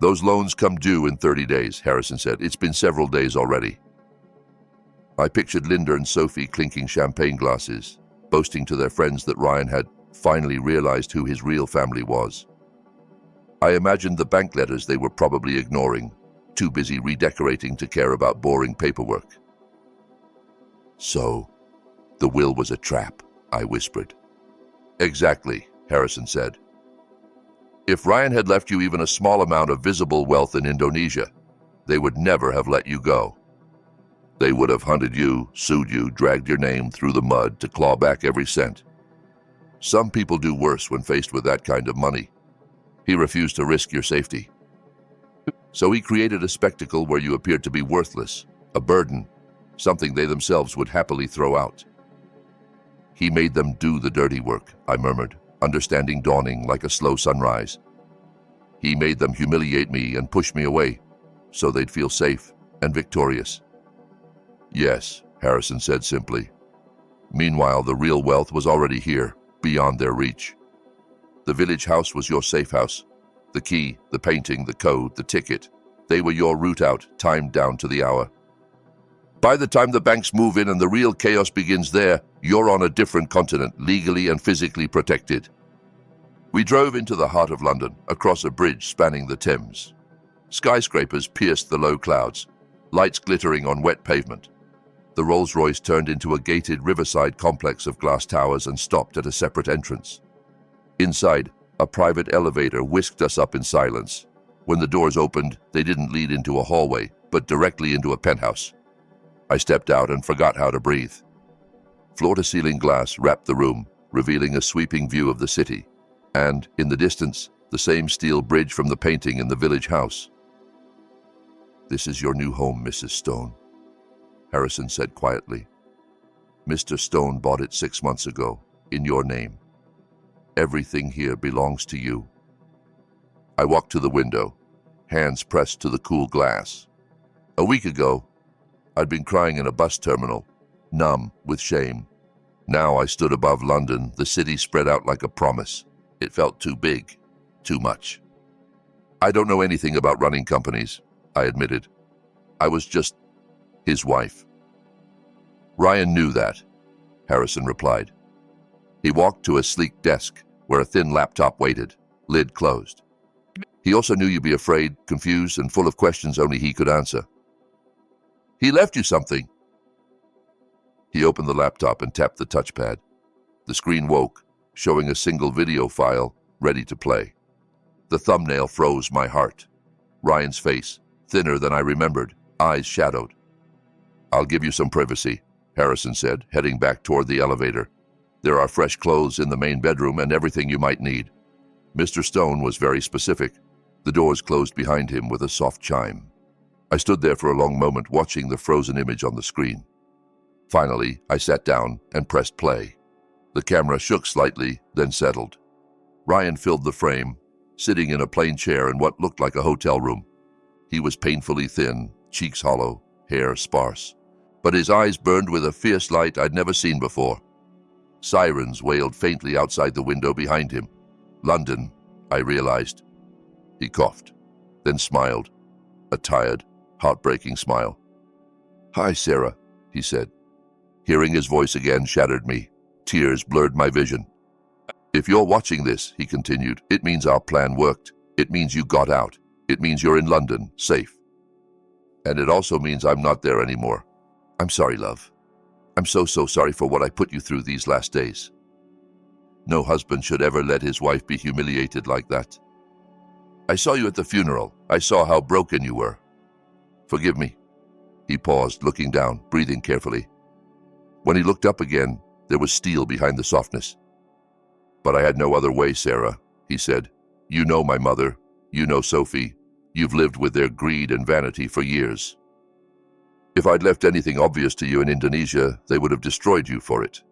"Those loans come due in 30 days, Harrison said. "It's been several days already." I pictured Linda and Sophie clinking champagne glasses, boasting to their friends that Ryan had finally realized who his real family was. I imagined the bank letters they were probably ignoring, too busy redecorating to care about boring paperwork. "So, the will was a trap," I whispered. "Exactly," Harrison said. "If Ryan had left you even a small amount of visible wealth in Indonesia, they would never have let you go. They would have hunted you, sued you, dragged your name through the mud to claw back every cent. Some people do worse when faced with that kind of money. He refused to risk your safety. So he created a spectacle where you appeared to be worthless, a burden, something they themselves would happily throw out. He made them do the dirty work," I murmured, understanding dawning like a slow sunrise. "He made them humiliate me and push me away, so they'd feel safe and victorious." "Yes," Harrison said simply. "Meanwhile, the real wealth was already here, beyond their reach. The village house was your safe house. The key, the painting, the code, the ticket, they were your route out, timed down to the hour. By the time the banks move in and the real chaos begins there, you're on a different continent, legally and physically protected." We drove into the heart of London, across a bridge spanning the Thames. Skyscrapers pierced the low clouds, lights glittering on wet pavement. The Rolls-Royce turned into a gated riverside complex of glass towers and stopped at a separate entrance. Inside, a private elevator whisked us up in silence. When the doors opened, they didn't lead into a hallway, but directly into a penthouse. I stepped out and forgot how to breathe. Floor-to-ceiling glass wrapped the room, revealing a sweeping view of the city, and, in the distance, the same steel bridge from the painting in the village house. "This is your new home, Mrs. Stone," Harrison said quietly. "Mr. Stone bought it 6 months ago, in your name. Everything here belongs to you." I walked to the window, hands pressed to the cool glass. A week ago, I'd been crying in a bus terminal, numb with shame. Now I stood above London, the city spread out like a promise. It felt too big, too much. "I don't know anything about running companies," I admitted. "I was just his wife." "Ryan knew that," Harrison replied. He walked to a sleek desk where a thin laptop waited, lid closed. "He also knew you'd be afraid, confused, and full of questions only he could answer." "He left you something." He opened the laptop and tapped the touchpad. The screen woke, showing a single video file ready to play. The thumbnail froze my heart. Ryan's face, thinner than I remembered, eyes shadowed. "I'll give you some privacy," Harrison said, heading back toward the elevator. "There are fresh clothes in the main bedroom and everything you might need." Mr. Stone was very specific. The doors closed behind him with a soft chime. I stood there for a long moment watching the frozen image on the screen. Finally, I sat down and pressed play. The camera shook slightly, then settled. Ryan filled the frame, sitting in a plain chair in what looked like a hotel room. He was painfully thin, cheeks hollow, hair sparse, but his eyes burned with a fierce light I'd never seen before. Sirens wailed faintly outside the window behind him. "London," I realized. He coughed, then smiled, a tired, heartbreaking smile. "Hi, Sarah," he said. Hearing his voice again shattered me. Tears blurred my vision. "If you're watching this," he continued, "it means our plan worked. It means you got out. It means you're in London, safe. And it also means I'm not there anymore. I'm sorry, love. I'm so sorry for what I put you through these last days. No husband should ever let his wife be humiliated like that. I saw you at the funeral. I saw how broken you were. Forgive me." He paused, looking down, breathing carefully. When he looked up again, there was steel behind the softness. "But I had no other way, Sarah," he said. "You know my mother. You know Sophie. You've lived with their greed and vanity for years. If I'd left anything obvious to you in Indonesia, they would have destroyed you for it.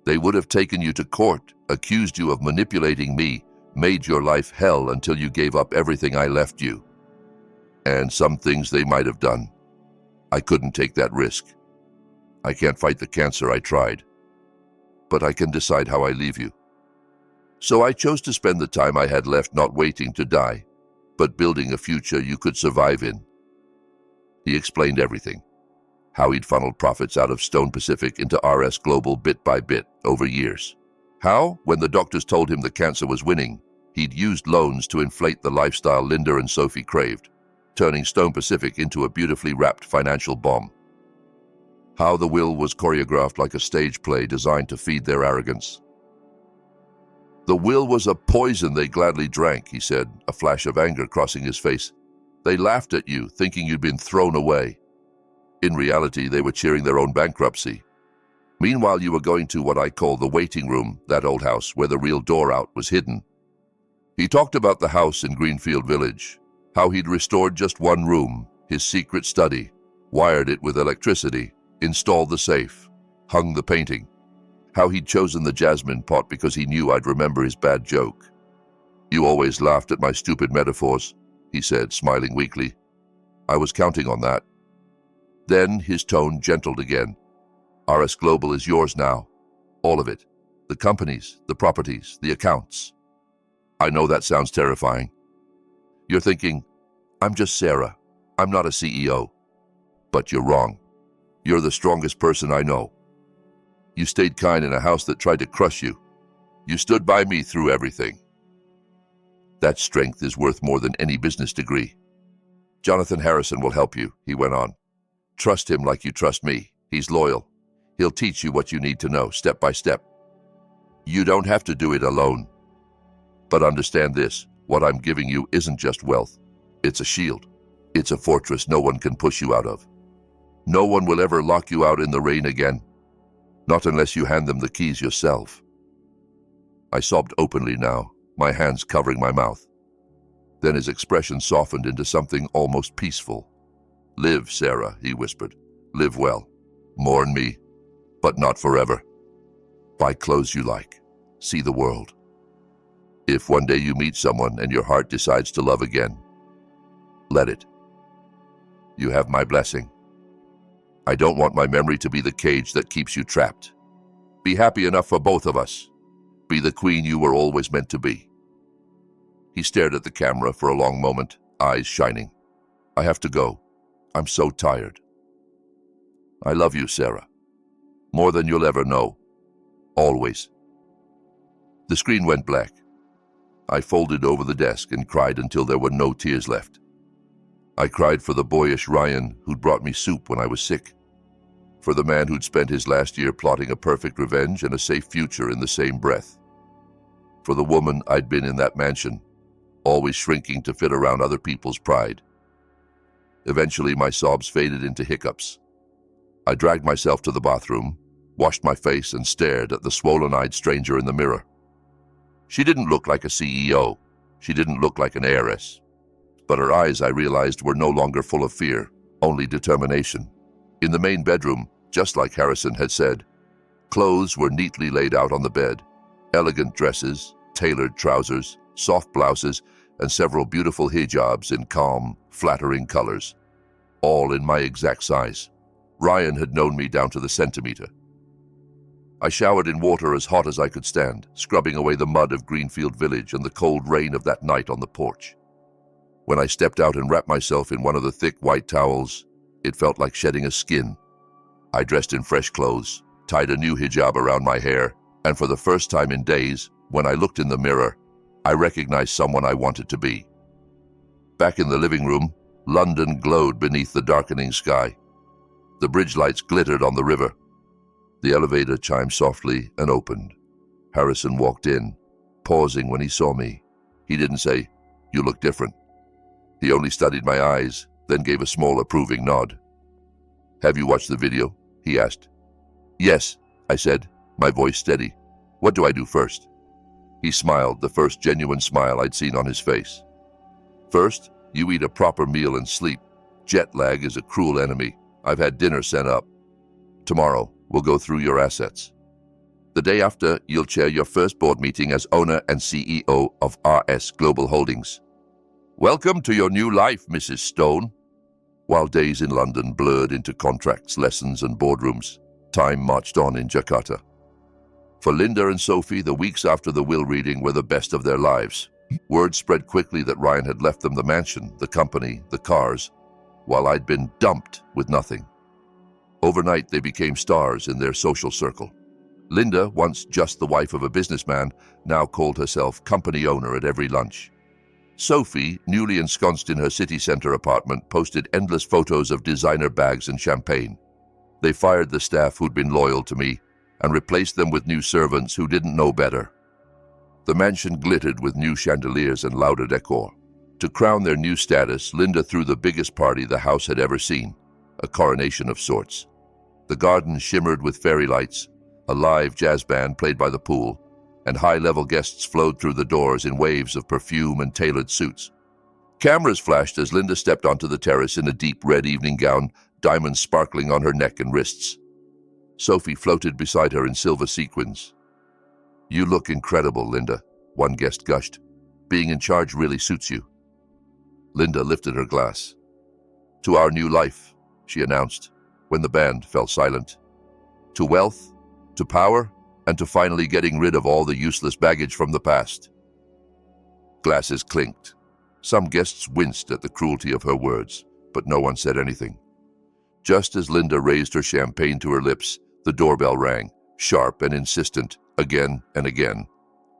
They would have taken you to court, accused you of manipulating me, made your life hell until you gave up everything I left you. And some things they might have done. I couldn't take that risk. I can't fight the cancer I tried. But I can decide how I leave you. So I chose to spend the time I had left not waiting to die, but building a future you could survive in." He explained everything. How he'd funneled profits out of Stone Pacific into RS Global bit by bit over years. How, when the doctors told him the cancer was winning, he'd used loans to inflate the lifestyle Linda and Sophie craved, turning Stone Pacific into a beautifully wrapped financial bomb. How the will was choreographed like a stage play designed to feed their arrogance. "The will was a poison they gladly drank," he said, a flash of anger crossing his face. "They laughed at you, thinking you'd been thrown away. In reality, they were cheering their own bankruptcy. Meanwhile, you were going to what I call the waiting room, that old house where the real door out was hidden." He talked about the house in Greenfield Village, how he'd restored just one room, his secret study, wired it with electricity, installed the safe, hung the painting, how he'd chosen the jasmine pot because he knew I'd remember his bad joke. "You always laughed at my stupid metaphors," he said, smiling weakly. "I was counting on that." Then his tone gentled again. "RS Global is yours now. All of it. The companies, the properties, the accounts. I know that sounds terrifying. You're thinking, I'm just Sarah. I'm not a CEO. But you're wrong. You're the strongest person I know. You stayed kind in a house that tried to crush you. You stood by me through everything. That strength is worth more than any business degree. Jonathan Harrison will help you," he went on. "Trust him like you trust me. He's loyal. He'll teach you what you need to know, step by step. You don't have to do it alone. But understand this, what I'm giving you isn't just wealth. It's a shield. It's a fortress no one can push you out of. No one will ever lock you out in the rain again. Not unless you hand them the keys yourself. I sobbed openly now, my hands covering my mouth. Then his expression softened into something almost peaceful. Live, Sarah, he whispered. Live well. Mourn me, but not forever. Buy clothes you like. See the world. If one day you meet someone and your heart decides to love again, let it. You have my blessing. I don't want my memory to be the cage that keeps you trapped. Be happy enough for both of us. Be the queen you were always meant to be. He stared at the camera for a long moment, eyes shining. I have to go. I'm so tired. I love you, Sarah. More than you'll ever know. Always. The screen went black. I folded over the desk and cried until there were no tears left. I cried for the boyish Ryan who'd brought me soup when I was sick. For the man who'd spent his last year plotting a perfect revenge and a safe future in the same breath. For the woman I'd been in that mansion, always shrinking to fit around other people's pride. Eventually my sobs faded into hiccups. I dragged myself to the bathroom, washed my face and stared at the swollen-eyed stranger in the mirror. She didn't look like a CEO. She didn't look like an heiress. But her eyes, I realized, were no longer full of fear, only determination. In the main bedroom, just like Harrison had said, clothes were neatly laid out on the bed. Elegant dresses, tailored trousers, soft blouses, and several beautiful hijabs in calm, flattering colors. All in my exact size. Ryan had known me down to the centimeter. I showered in water as hot as I could stand, scrubbing away the mud of Greenfield Village and the cold rain of that night on the porch. When I stepped out and wrapped myself in one of the thick white towels, it felt like shedding a skin. I dressed in fresh clothes, tied a new hijab around my hair, and for the first time in days, when I looked in the mirror, I recognized someone I wanted to be. Back in the living room, London glowed beneath the darkening sky. The bridge lights glittered on the river. The elevator chimed softly and opened. Harrison walked in, pausing when he saw me. He didn't say, "You look different." He only studied my eyes, then gave a small approving nod. "Have you watched the video?" he asked. "Yes," I said, my voice steady. "What do I do first?" He smiled, the first genuine smile I'd seen on his face. "First, you eat a proper meal and sleep. Jet lag is a cruel enemy. I've had dinner sent up. Tomorrow, we'll go through your assets. The day after, you'll chair your first board meeting as owner and CEO of RS Global Holdings. Welcome to your new life, Mrs. Stone." While days in London blurred into contracts, lessons, and boardrooms, time marched on in Jakarta. For Linda and Sophie, the weeks after the will reading were the best of their lives. Word spread quickly that Ryan had left them the mansion, the company, the cars, while I'd been dumped with nothing. Overnight, they became stars in their social circle. Linda, once just the wife of a businessman, now called herself company owner at every lunch. Sophie, newly ensconced in her city center apartment, posted endless photos of designer bags and champagne. They fired the staff who'd been loyal to me and replaced them with new servants who didn't know better. The mansion glittered with new chandeliers and louder decor. To crown their new status, Linda threw the biggest party the house had ever seen, a coronation of sorts. The garden shimmered with fairy lights, a live jazz band played by the pool, and high-level guests flowed through the doors in waves of perfume and tailored suits. Cameras flashed as Linda stepped onto the terrace in a deep red evening gown, diamonds sparkling on her neck and wrists. Sophie floated beside her in silver sequins. "You look incredible, Linda," one guest gushed. "Being in charge really suits you." Linda lifted her glass. "To our new life," she announced, when the band fell silent. "To wealth, to power, and to finally getting rid of all the useless baggage from the past." Glasses clinked. Some guests winced at the cruelty of her words, but no one said anything. Just as Linda raised her champagne to her lips, the doorbell rang, sharp and insistent, again and again.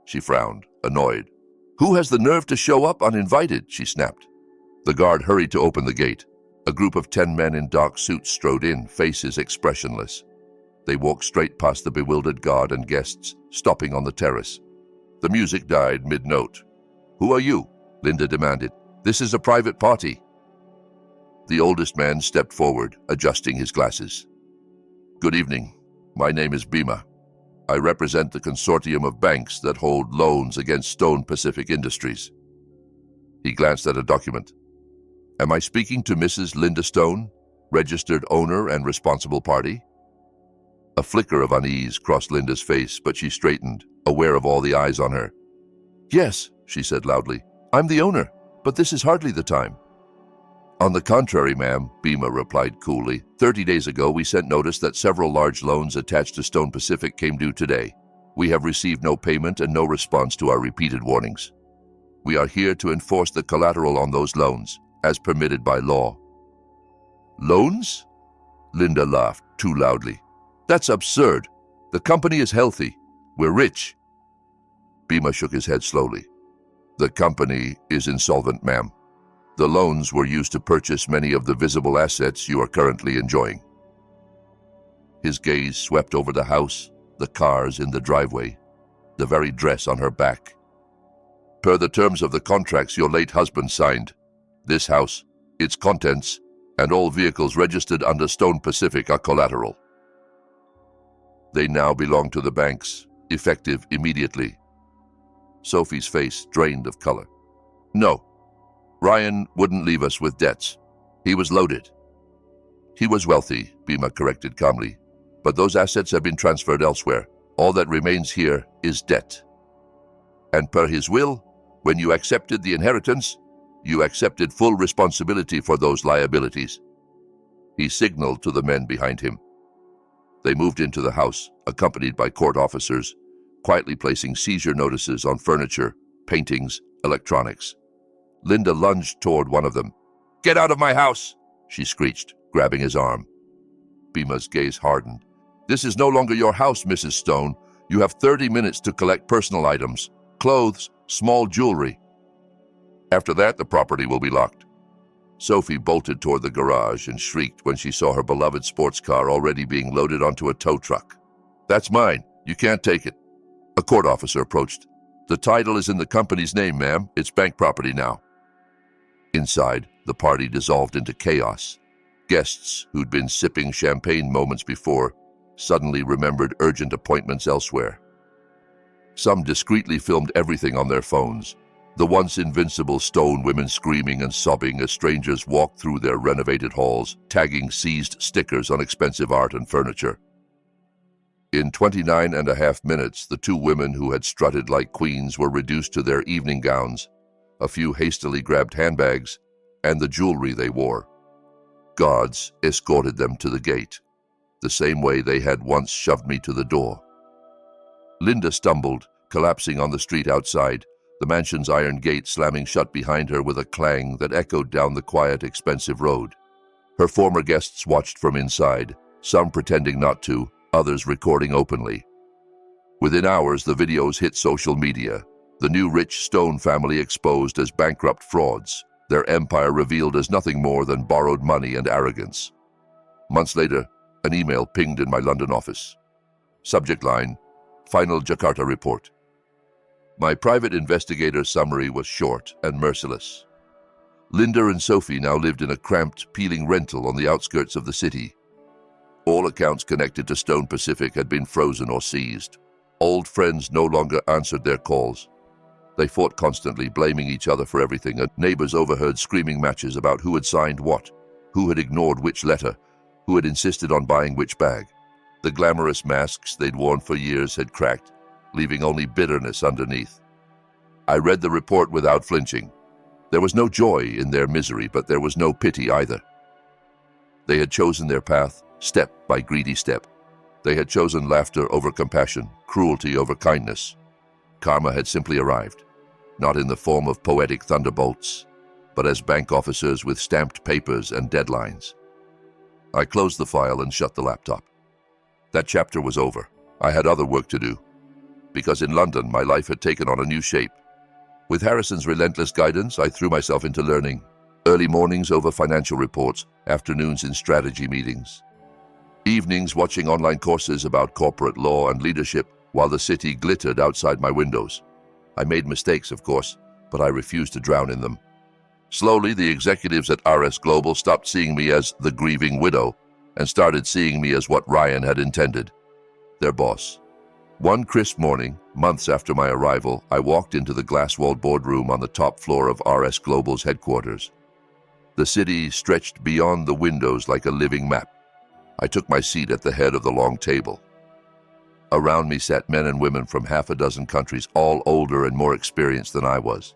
She frowned, annoyed. "Who has the nerve to show up uninvited?" she snapped. The guard hurried to open the gate. A group of 10 men in dark suits strode in, faces expressionless. They walked straight past the bewildered guard and guests, stopping on the terrace. The music died mid-note. "Who are you?" Linda demanded. "This is a private party." The oldest man stepped forward, adjusting his glasses. "Good evening. My name is Bhima. I represent the consortium of banks that hold loans against Stone Pacific Industries." He glanced at a document. "Am I speaking to Mrs. Linda Stone, registered owner and responsible party?" A flicker of unease crossed Linda's face, but she straightened, aware of all the eyes on her. "Yes," she said loudly. "I'm the owner, but this is hardly the time." "On the contrary, ma'am," Bhima replied coolly. 30 days ago, we sent notice that several large loans attached to Stone Pacific came due today. We have received no payment and no response to our repeated warnings. We are here to enforce the collateral on those loans, as permitted by law." "Loans?" Linda laughed, too loudly. "That's absurd. The company is healthy. We're rich." Bhima shook his head slowly. "The company is insolvent, ma'am. The loans were used to purchase many of the visible assets you are currently enjoying." His gaze swept over the house, the cars in the driveway, the very dress on her back. "Per the terms of the contracts your late husband signed, this house, its contents, and all vehicles registered under Stone Pacific are collateral. They now belong to the banks, effective immediately." Sophie's face drained of color. "No. Ryan wouldn't leave us with debts. He was loaded." "He was wealthy," Bhima corrected calmly, "but those assets have been transferred elsewhere. All that remains here is debt. And per his will, when you accepted the inheritance, you accepted full responsibility for those liabilities." He signaled to the men behind him. They moved into the house, accompanied by court officers, quietly placing seizure notices on furniture, paintings, electronics. Linda lunged toward one of them. "Get out of my house!" she screeched, grabbing his arm. Bhima's gaze hardened. "This is no longer your house, Mrs. Stone. You have 30 minutes to collect personal items, clothes, small jewelry. After that, the property will be locked." Sophie bolted toward the garage and shrieked when she saw her beloved sports car already being loaded onto a tow truck. "That's mine. You can't take it." A court officer approached. "The title is in the company's name, ma'am. It's bank property now." Inside, the party dissolved into chaos. Guests who'd been sipping champagne moments before suddenly remembered urgent appointments elsewhere. Some discreetly filmed everything on their phones. The once invincible Stone women screaming and sobbing as strangers walked through their renovated halls, tagging seized stickers on expensive art and furniture. In 29.5 minutes, the two women who had strutted like queens were reduced to their evening gowns, a few hastily grabbed handbags, and the jewelry they wore. Guards escorted them to the gate, the same way they had once shoved me to the door. Linda stumbled, collapsing on the street outside, the mansion's iron gate slamming shut behind her with a clang that echoed down the quiet, expensive road. Her former guests watched from inside, some pretending not to, others recording openly. Within hours, the videos hit social media, the new rich Stone family exposed as bankrupt frauds, their empire revealed as nothing more than borrowed money and arrogance. Months later, an email pinged in my London office. Subject line, "Final Jakarta report." My private investigator's summary was short and merciless. Linda and Sophie now lived in a cramped, peeling rental on the outskirts of the city. All accounts connected to Stone Pacific had been frozen or seized. Old friends no longer answered their calls. They fought constantly, blaming each other for everything, and neighbors overheard screaming matches about who had signed what, who had ignored which letter, who had insisted on buying which bag. The glamorous masks they'd worn for years had cracked, leaving only bitterness underneath. I read the report without flinching. There was no joy in their misery, but there was no pity either. They had chosen their path, step by greedy step. They had chosen laughter over compassion, cruelty over kindness. Karma had simply arrived, not in the form of poetic thunderbolts, but as bank officers with stamped papers and deadlines. I closed the file and shut the laptop. That chapter was over. I had other work to do. Because in London, my life had taken on a new shape. With Harrison's relentless guidance, I threw myself into learning. Early mornings over financial reports, afternoons in strategy meetings. Evenings watching online courses about corporate law and leadership while the city glittered outside my windows. I made mistakes, of course, but I refused to drown in them. Slowly, the executives at RS Global stopped seeing me as the grieving widow and started seeing me as what Ryan had intended, their boss. One crisp morning, months after my arrival, I walked into the glass-walled boardroom on the top floor of RS Global's headquarters. The city stretched beyond the windows like a living map. I took my seat at the head of the long table. Around me sat men and women from half a dozen countries, all older and more experienced than I was.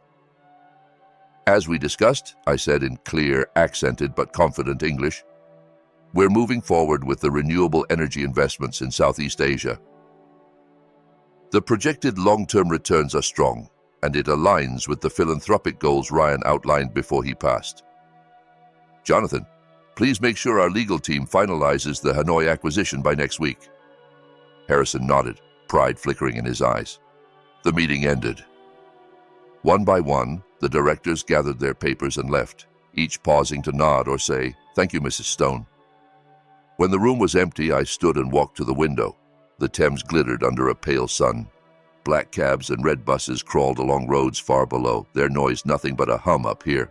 As we discussed, I said in clear, accented but confident English, we're moving forward with the renewable energy investments in Southeast Asia. The projected long-term returns are strong, and it aligns with the philanthropic goals Ryan outlined before he passed. Jonathan, please make sure our legal team finalizes the Hanoi acquisition by next week. Harrison nodded, pride flickering in his eyes. The meeting ended. One by one, the directors gathered their papers and left, each pausing to nod or say, "Thank you, Mrs. Stone." When the room was empty, I stood and walked to the window. The Thames glittered under a pale sun. Black cabs and red buses crawled along roads far below, their noise nothing but a hum up here.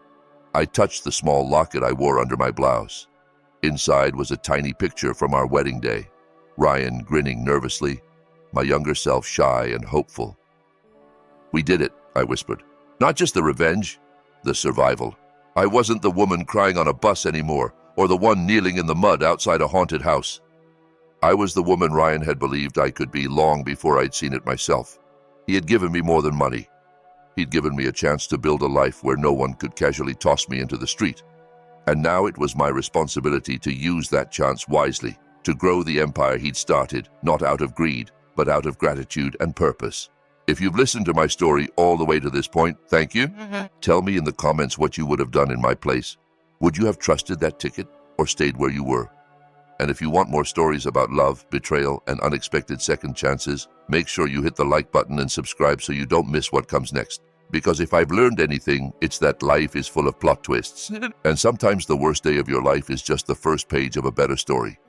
I touched the small locket I wore under my blouse. Inside was a tiny picture from our wedding day. Ryan grinning nervously, my younger self shy and hopeful. "We did it," I whispered. "Not just the revenge, the survival. I wasn't the woman crying on a bus anymore, or the one kneeling in the mud outside a haunted house. I was the woman Ryan had believed I could be long before I'd seen it myself. He had given me more than money. He'd given me a chance to build a life where no one could casually toss me into the street. And now it was my responsibility to use that chance wisely, to grow the empire he'd started, not out of greed, but out of gratitude and purpose. If you've listened to my story all the way to this point, thank you. Tell me in the comments what you would have done in my place. Would you have trusted that ticket or stayed where you were? And if you want more stories about love, betrayal, and unexpected second chances, make sure you hit the like button and subscribe so you don't miss what comes next. Because if I've learned anything, it's that life is full of plot twists. And sometimes the worst day of your life is just the first page of a better story.